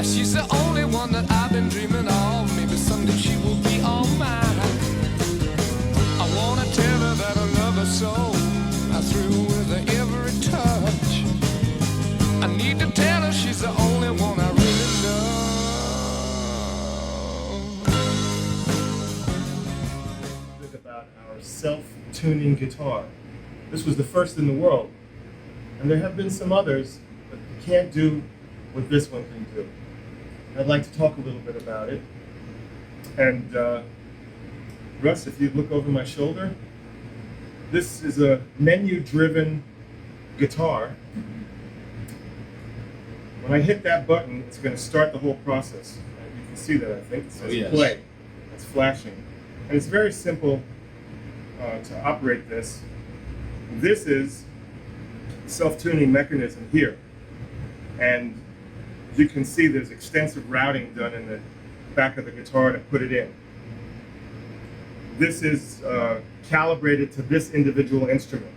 She's the only one that I've been dreaming of. Maybe someday she will be all mine. I wanna tell her that I love her so. I thrill with her every touch. I need to tell her she's the only one I really love. About our self-tuning guitar. This was the first in the world, and there have been some others, but you can't do what this one can do. I'd like to talk a little bit about it. And Russ, if you look over my shoulder, this is a menu-driven guitar. When I hit that button, it's going to start the whole process. You can see that, I think. It says play. It's flashing. And it's very simple to operate this. This is the self-tuning mechanism here. And as you can see, there's extensive routing done in the back of the guitar to put it in. This is calibrated to this individual instrument.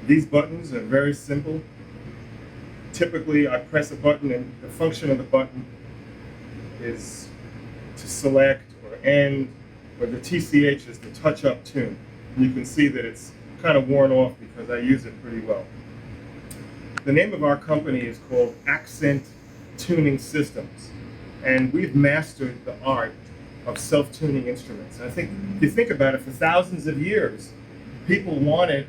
These buttons are very simple. Typically, I press a button, and the function of the button is to select or end, or the TCH is the touch-up tune. And you can see that it's kind of worn off because I use it pretty well. The name of our company is called AxCent Tuning Systems, and we've mastered the art of self-tuning instruments. And I think if you think about it, for thousands of years, people wanted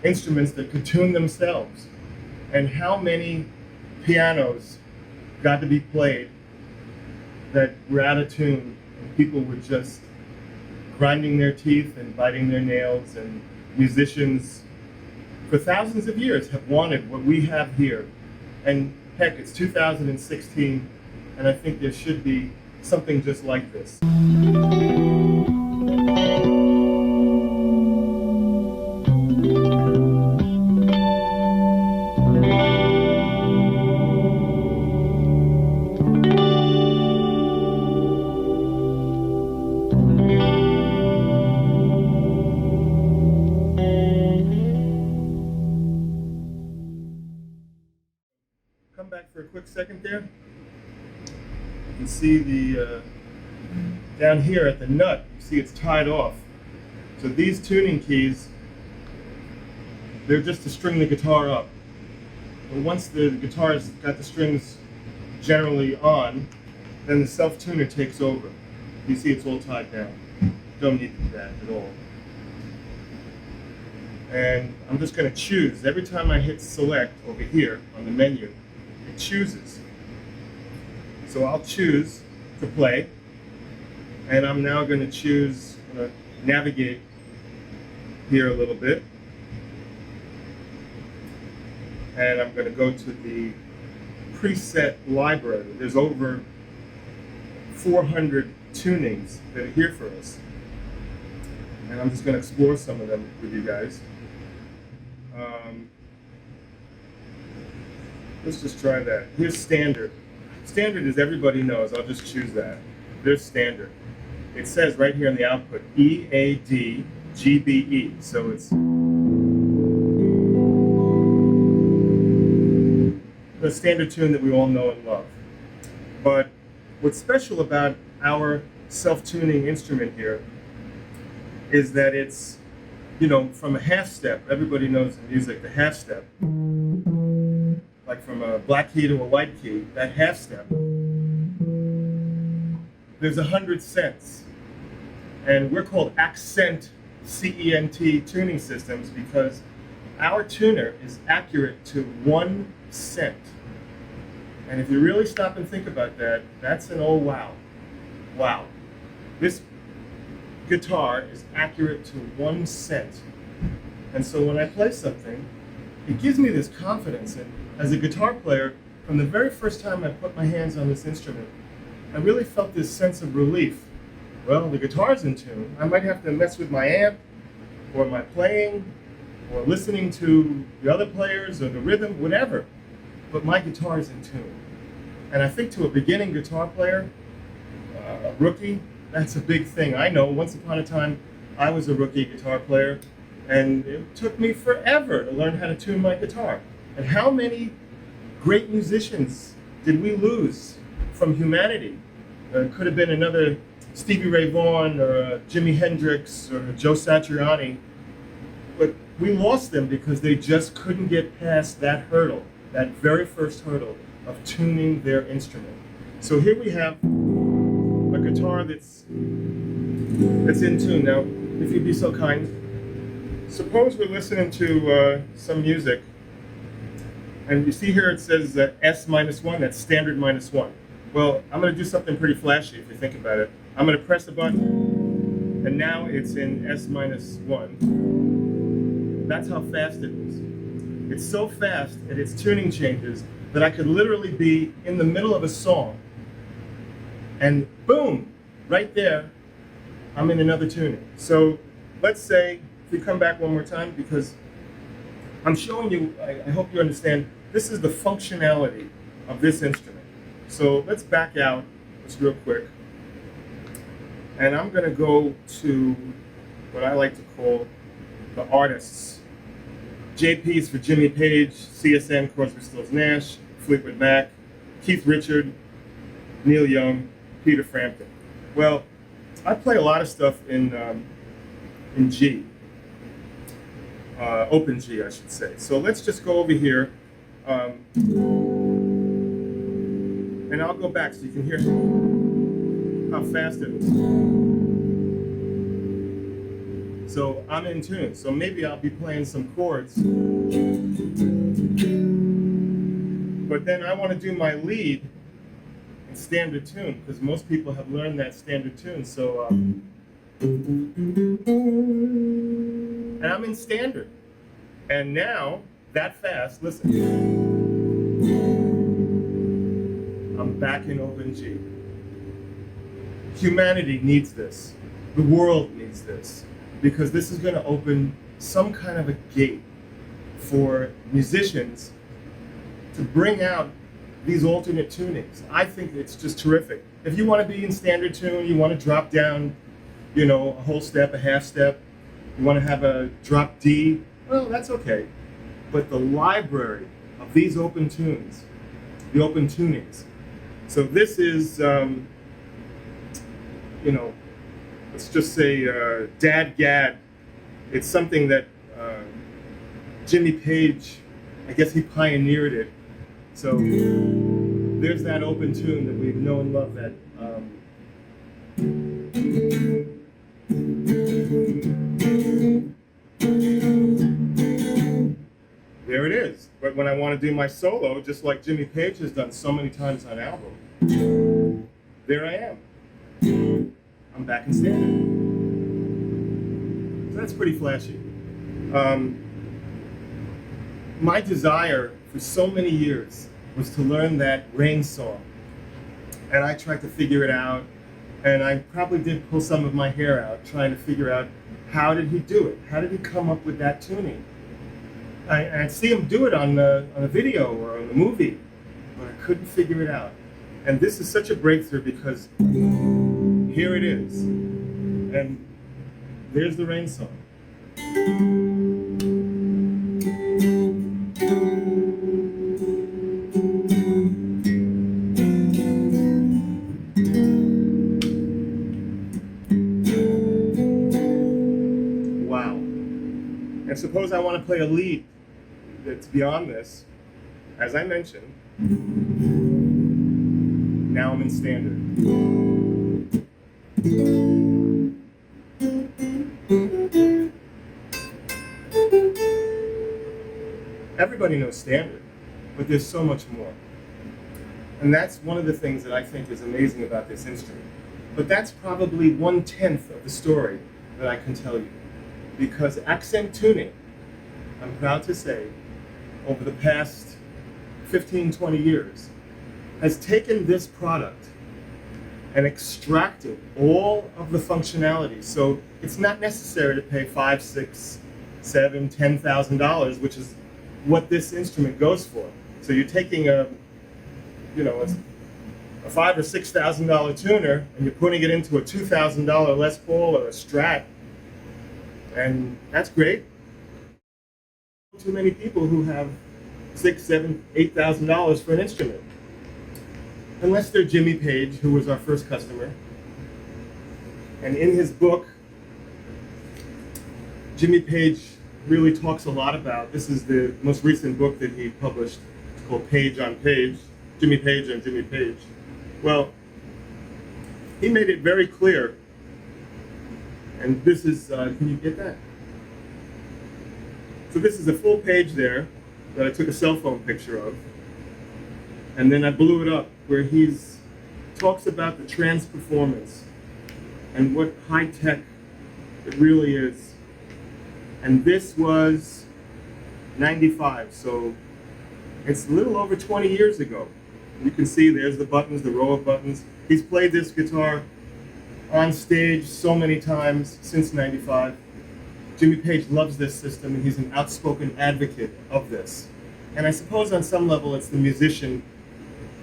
instruments that could tune themselves. And how many pianos got to be played that were out of tune, and people were just grinding their teeth and biting their nails, and musicians for thousands of years have wanted what we have here. And heck, it's 2016, and I think there should be something just like this. Come back for a quick second there. You can see the down here at the nut, you see it's tied off. So these tuning keys, they're just to string the guitar up. But once the guitar's got the strings generally on, then the self-tuner takes over. You see it's all tied down. Don't need to do that at all. And I'm just going to choose. Every time I hit select over here on the menu, it chooses. So I'll choose to play, and I'm now going to choose, I'm going to navigate here a little bit, and I'm going to go to the preset library. There's over 400 tunings that are here for us, and I'm just going to explore some of them with you guys. Let's just try that. Here's standard. Standard is everybody knows. I'll just choose that. There's standard. It says right here in the output, EAD GBE. So it's the standard tune that we all know and love. But what's special about our self-tuning instrument here is that it's, from a half step. Everybody knows in music the half step. Like from a black key to a white key, that half step, there's 100 cents. And we're called AxCent, C-E-N-T tuning systems because our tuner is accurate to 1 cent. And if you really stop and think about that, that's an oh wow. Wow. This guitar is accurate to 1 cent. And so when I play something, it gives me this confidence. And as a guitar player, from the very first time I put my hands on this instrument, I really felt this sense of relief. Well, the guitar's in tune. I might have to mess with my amp, or my playing, or listening to the other players, or the rhythm, whatever. But my guitar is in tune. And I think to a beginning guitar player, a rookie, that's a big thing. I know once upon a time, I was a rookie guitar player, and it took me forever to learn how to tune my guitar. And how many great musicians did we lose from humanity? It could have been another Stevie Ray Vaughan or Jimi Hendrix or Joe Satriani, but we lost them because they just couldn't get past that hurdle, that very first hurdle of tuning their instrument. So here we have a guitar that's in tune. Now, if you'd be so kind, suppose we're listening to some music, and you see here it says S-1, that's standard -1. Well, I'm going to do something pretty flashy if you think about it. I'm going to press a button, and now it's in S-1. That's how fast it is. It's so fast at its tuning changes that I could literally be in the middle of a song, and boom, right there, I'm in another tuning. So let's say, if you come back one more time, because I'm showing you, I hope you understand, this is the functionality of this instrument. So let's back out just real quick. And I'm going to go to what I like to call the artists. JP's for Jimmy Page, CSN, Crosby, Stills, Nash, Fleetwood Mac, Keith Richard, Neil Young, Peter Frampton. Well, I play a lot of stuff in G, open G, I should say. So let's just go over here, and I'll go back so you can hear how fast it is. So I'm in tune. So maybe I'll be playing some chords, but then I want to do my lead in standard tune, because most people have learned that standard tune. So, and I'm in standard. And now, that fast, listen. I'm back in open G. Humanity needs this. The world needs this. Because this is going to open some kind of a gate for musicians to bring out these alternate tunings. I think it's just terrific. If you want to be in standard tune, you want to drop down, you know, a whole step, a half step, you want to have a drop D, well, that's okay. But the library of these open tunes, the open tunings. So this is, you know, let's just say Dad Gad. It's something that Jimmy Page, I guess he pioneered it. So there's that open tune that we know and love. That there it is. But when I want to do my solo, just like Jimmy Page has done so many times on album, there I am. I'm back in standard. So that's pretty flashy. My desire for so many years was to learn that Rain song. And I tried to figure it out, and I probably did pull some of my hair out trying to figure out how did he do it? How did he come up with that tuning? I'd see him do it on a video or on a movie, but I couldn't figure it out. And this is such a breakthrough because here it is. And there's the Rain song. Wow. And suppose I want to play a lead that's beyond this. As I mentioned, now I'm in standard. Everybody knows standard, but there's so much more. And that's one of the things that I think is amazing about this instrument. But that's probably 1/10 of the story that I can tell you. Because AxCent tuning, I'm proud to say, over the past 15, 20 years, has taken this product and extracted all of the functionality. So it's not necessary to pay $5,000, $6,000, $7,000, $10,000, which is what this instrument goes for. So you're taking a $5,000 or $6,000 tuner and you're putting it into a $2,000 Les Paul or a Strat, and that's great. Too many people who have $6,000, $7,000, $8,000 for an instrument. unless they're Jimmy Page, who was our first customer. And in his book, Jimmy Page really talks a lot about, this is the most recent book that he published, it's called Page on Page, Jimmy Page on Jimmy Page. Well, he made it very clear, and this is, can you get that? So this is a full page there that I took a cell phone picture of, and then I blew it up, where he's talks about the trans performance and what high tech it really is. And this was 95, so it's a little over 20 years ago. You can see there's the buttons, the row of buttons. He's played this guitar on stage so many times since 95. Jimmy Page loves this system, and he's an outspoken advocate of this. And I suppose on some level it's the musician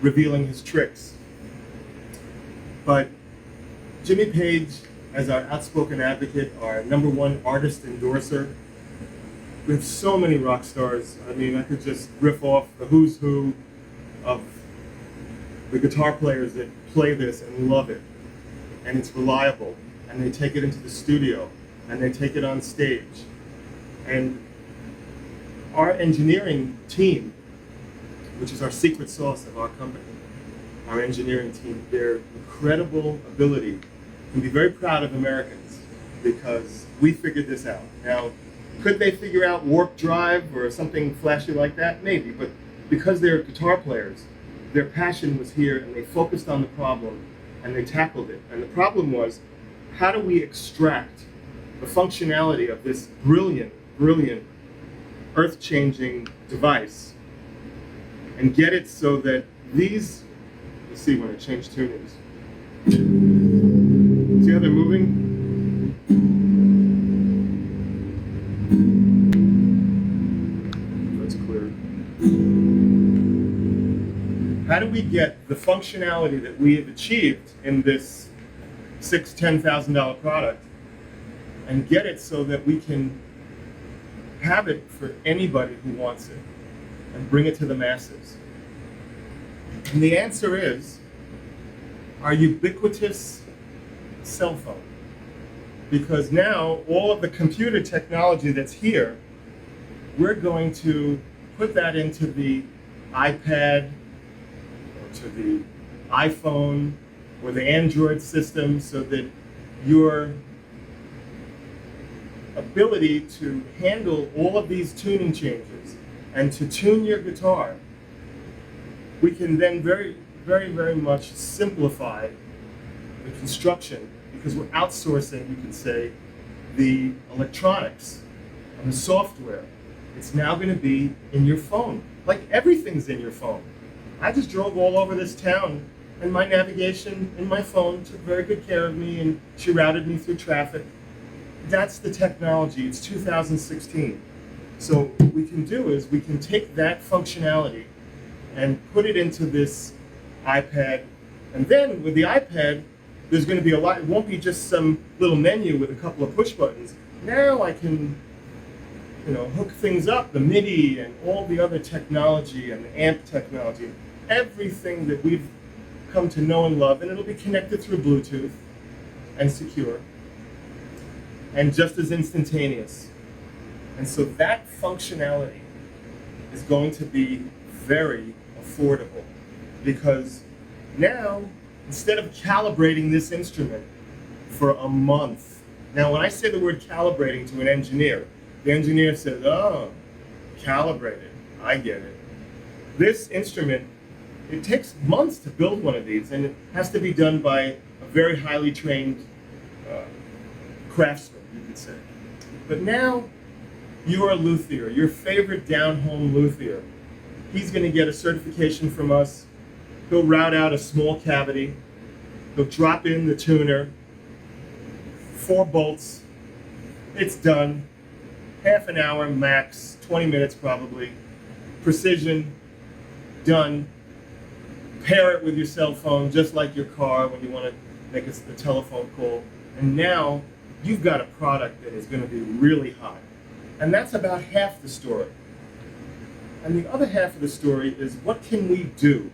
revealing his tricks. But Jimmy Page, as our outspoken advocate, our #1 artist endorser, with so many rock stars. I mean, I could just riff off the who's who of the guitar players that play this and love it. And it's reliable. And they take it into the studio. And they take it on stage. And our engineering team, which is our secret sauce of our company, our engineering team, their incredible ability, can be very proud of Americans because we figured this out. Now, could they figure out warp drive or something flashy like that? Maybe, but because they're guitar players, their passion was here and they focused on the problem and they tackled it. And the problem was, how do we extract the functionality of this brilliant, brilliant, earth-changing device and get it so that these, let's see when I change tunings. See how they're moving? That's clear. How do we get the functionality that we have achieved in this $10,000 product and get it so that we can have it for anybody who wants it and bring it to the masses? And the answer is our ubiquitous cell phone. Because now all of the computer technology that's here, we're going to put that into the iPad or to the iPhone or the Android system so that your ability to handle all of these tuning changes and to tune your guitar, we can then very, very, very much simplify the construction because we're outsourcing, you could say, the electronics and the software. It's now going to be in your phone, like everything's in your phone. I just drove all over this town and my navigation in my phone took very good care of me and she routed me through traffic. That's the technology. It's 2016. So what we can do is we can take that functionality and put it into this iPad. And then with the iPad, there's going to be a lot. It won't be just some little menu with a couple of push buttons. Now I can, hook things up, the MIDI and all the other technology and the amp technology, everything that we've come to know and love, and it'll be connected through Bluetooth and secure and just as instantaneous. And so that functionality is going to be very affordable because now, instead of calibrating this instrument for a month, now when I say the word calibrating to an engineer, the engineer says, oh, calibrated, I get it. This instrument, it takes months to build one of these, and it has to be done by a very highly trained craftsman, you could say. But now, you're a luthier, your favorite down-home luthier. He's going to get a certification from us. He'll route out a small cavity. He'll drop in the tuner, 4 bolts. It's done. Half an hour max, 20 minutes probably. Precision, done. Pair it with your cell phone, just like your car when you want to make a telephone call. And now you've got a product that is going to be really hot. And that's about half the story. And the other half of the story is what can we do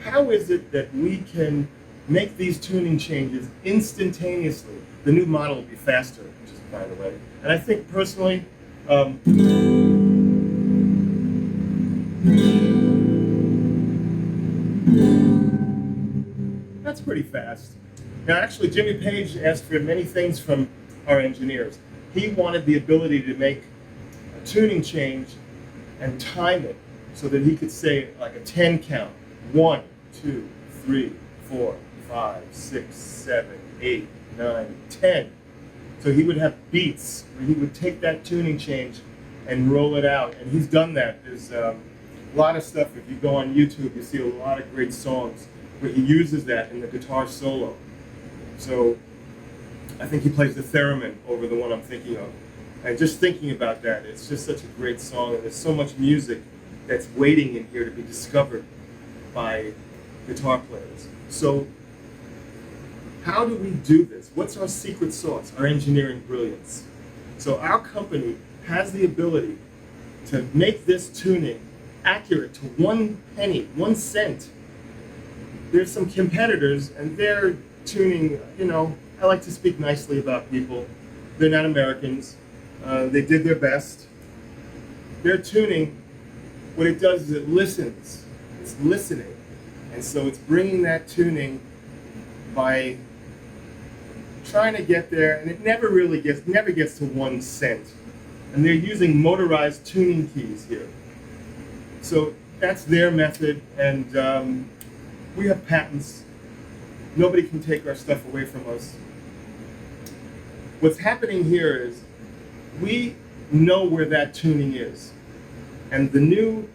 how is it that we can make these tuning changes instantaneously? The new model will be faster, which is by the way. And I think personally, that's pretty fast. Now actually Jimmy Page asked for many things from our engineers. He wanted the ability to make a tuning change and time it so that he could say like a 10 count. 1, 2, 3, 4, 5, 6, 7, 8, 9, 10. So he would have beats where he would take that tuning change and roll it out. And he's done that. There's a lot of stuff. If you go on YouTube, you see a lot of great songs where he uses that in the guitar solo. So I think he plays the theremin over the one I'm thinking of. And just thinking about that, it's just such a great song, and there's so much music that's waiting in here to be discovered by guitar players. So how do we do this? What's our secret sauce, our engineering brilliance? So our company has the ability to make this tuning accurate to 1 penny, 1 cent. There's some competitors, and they're tuning, I like to speak nicely about people. They're not Americans. They did their best. Their tuning, what it does is it listens. It's listening. And so it's bringing that tuning by trying to get there, and it never gets to 1 cent. And they're using motorized tuning keys here. So that's their method, and we have patents. Nobody can take our stuff away from us. What's happening here is we know where that tuning is. And the new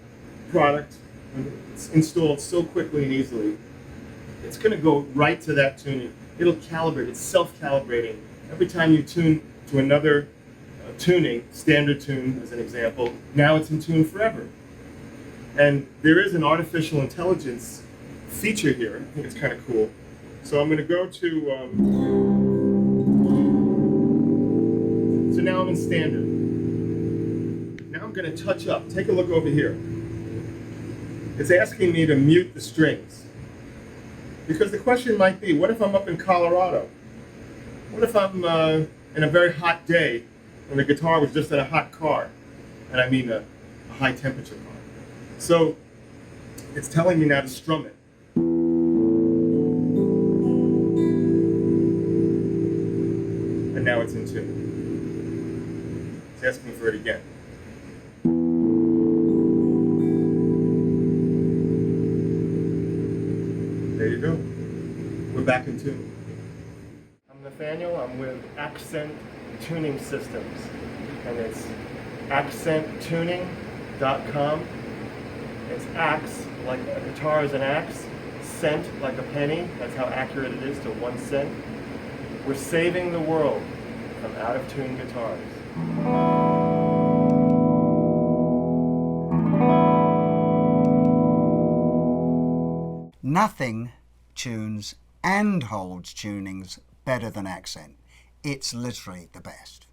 product, when it's installed so quickly and easily, it's going to go right to that tuning. It'll calibrate, it's self-calibrating. Every time you tune to another tuning, standard tune as an example, now it's in tune forever. And there is an artificial intelligence feature here. I think it's kind of cool. So I'm going to go to, so now I'm in standard. Now I'm going to touch up. Take a look over here. It's asking me to mute the strings. Because the question might be, what if I'm up in Colorado? What if I'm in a very hot day when the guitar was just in a hot car? And I mean a high temperature car. So it's telling me now to strum it. And now it's in tune. It's asking for it again. There you go. We're back in tune. I'm Nathaniel. I'm with AxCent Tuning Systems. And it's AxCentTuning.com. It's axe, like a guitar is an axe. Cent, like a penny. That's how accurate it is to 1 cent. We're saving the world from out-of-tune guitars. Nothing tunes and holds tunings better than AxCent. It's literally the best.